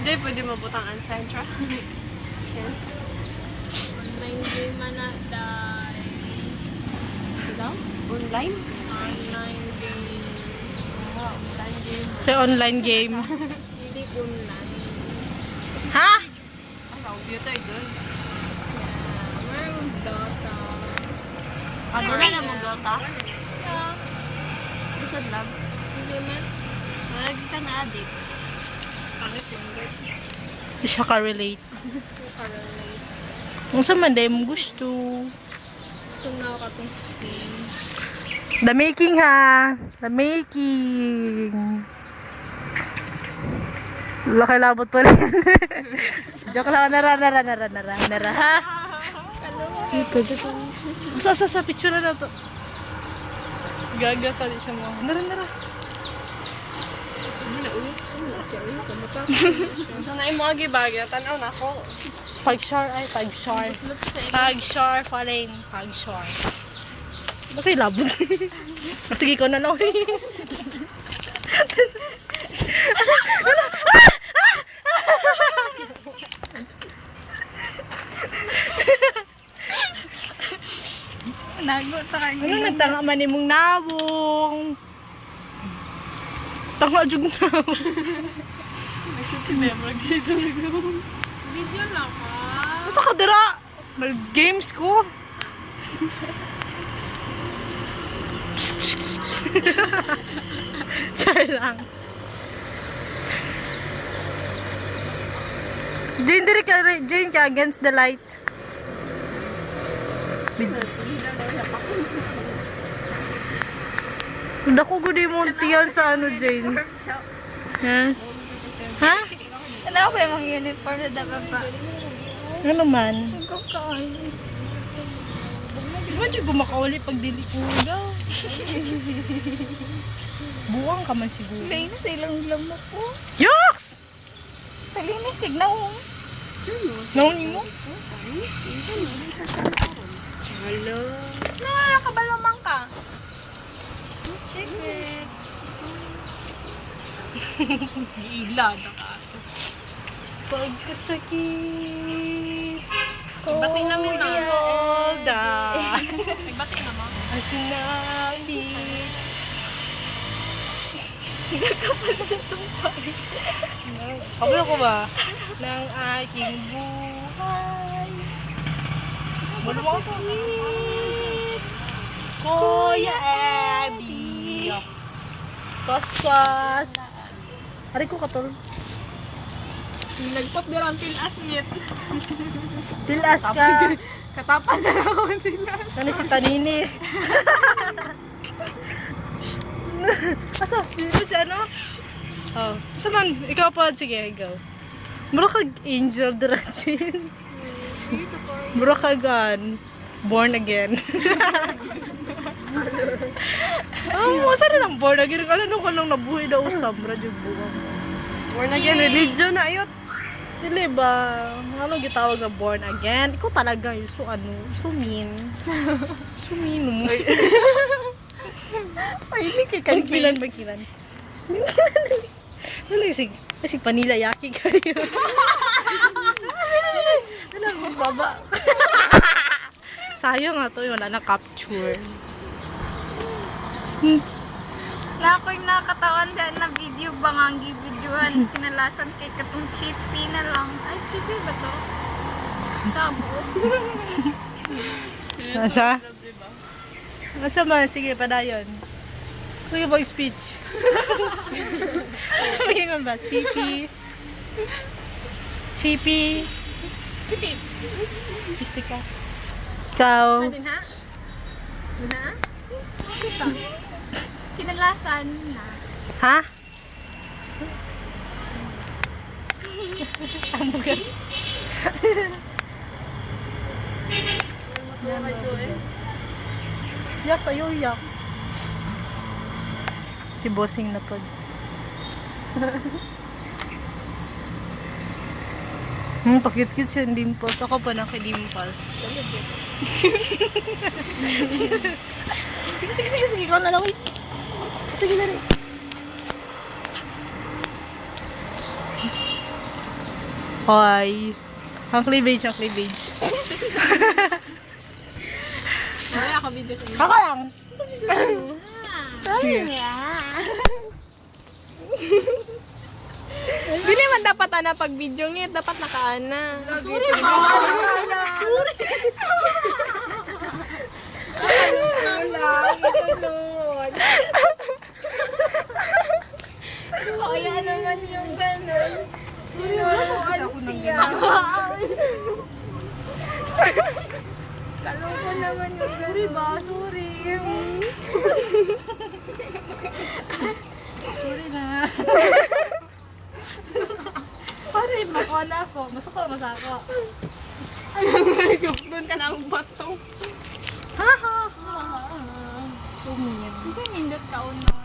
Hindi, pwede mabutang ang Centra. Online game na dahil. Hello? Online? Online game. Online game. Sa online game. Hindi online. Ha? Ano, beauty dun. Meron Dota. Ano na mo Dota? Yeah. Isod lang. Hindi man. Lagi ka na addict. Pangit lang. Di siya ka-relate. Karelate. Kung sa man, mo gusto. Itong na ako itong Steam. The making ha. The making. Laki labot pa rin. Joke lang. Nara. Ha? Sa picture na to. Gaga ka di siya mo. Nara. So na imo agi bagay, tanaw na ako. Pag-shore. Pag-shore pa rin. Pag-shore. Bakit labot? Sige ko na lang. Nago ta kay. Ano nagtanga man ni mong nabong? Tanga jud na. Video lang ha. Sa kadira. Mal games ko. Char lang. Jane ka against the light. Dako gud mo tiyan sa ano, Jane. Ha? Ha? Ano ba yung uniform na dapat ba? Ano man? Kakain. Di ba dyan gumakauli pag dili ko daw? Buwang ka man siguro. Linis silang lamok ko. Yoks! Talinis, tignan mo. Nauni mo? Hello. Nakakabalamang ka. Sige. Ilada ka. Pagkasakit. Bati namin na. Holda. Nagbati naman. Ang sinabi. Kabalo ko ba? Ng aking buhay. Balo mo ako. Kuya Eddie. Kaskas. Ari ko katol. Nagpot din ang tilas nit. Tilas ka. Katapan na ako tilas. Ano si Tanini? Asa? Si ano? Oh. Saman, ikaw pa. Sige, ikaw. Mura kag Angel Drachin. Mura kag Born Again. Asa rin ang Born Again? Ano ka nang nabuhay na usam? Radyo buwang. Born again religion na ayot. Dili ba? Ano gitawag na Born Again? Ikaw talaga yung so mean. So mean mo. Ay, hindi kay Magkilan. Dali, sige. Kasi panila yaki kayo. Dala, baba. Sayang nga to, wala na capture. Na ako yung nakatawan dyan na video banganggi videoan. Kinalasan kay katong chippy na lang. Ay, chippy ba to? Sabot. Asa? Asa man? Sige, padayon. Kuya boy speech. Sabi nga ba? Chippy. Chippy. Chippy. Pisti ka. Ikaw. Din ha? Din ha? Kita. Kinalasan na. Ha? Ang bugas. Yaks, ayaw yaks. Si bossing na pod. Pakit-kit siya yung dimples. Ako pa na kay dimples. Sige. Ikaw na lang. Wait. Sige na rin. Hoy. Ang cleavage, ang cleavage. Wala ako video sa inyo. Ako lang. Dili man dapat ana pag video ngit, dapat nakaana. Sorry ba? Sorry. Kaya naman yung ganun. Kasi ako nang ginagawa. Kaloko naman yung Sorry ba? Sorry. Sorry na. Pare, makuha na ako. Masako, masako. doon ka na ang bato. Ha ha ha. So mean. Ito nindot kaon na.